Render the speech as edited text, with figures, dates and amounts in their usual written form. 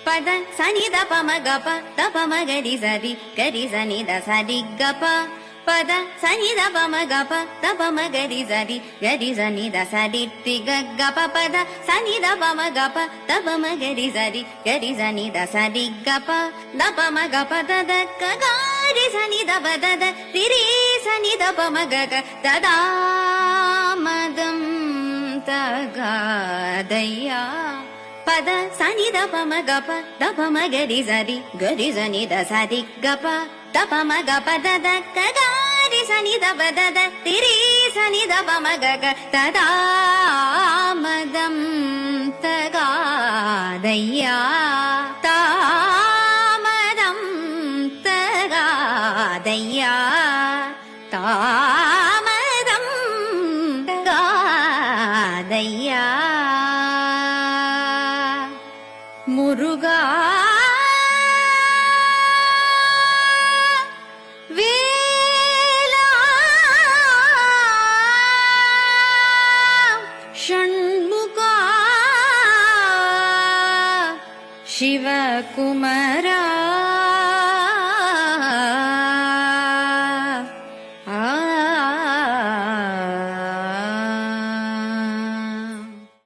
பத சனித பமகப தபமகரி சரி கரி சனித சரி கப பத சனித பமகப தபமகரி சரி கரி சனித சரி திக கப பத சனித பமகப தபமகரி சரி கரி சனித சரி கப தபமகப தத ககாரி சனித பதத திரி சனித பமகக ததாமதம் தகாதையா பத சனித பமகப தபமகரி சரி கரி சனித சரி கப தபமகப தத ககாரி சனித பதத திரி சனித பமகக ததாமதம் தகாதையா தாமதம் தகாதையா தாமதம் தகாதையா முருகா வேலா ஷண்முகா சிவகுமரா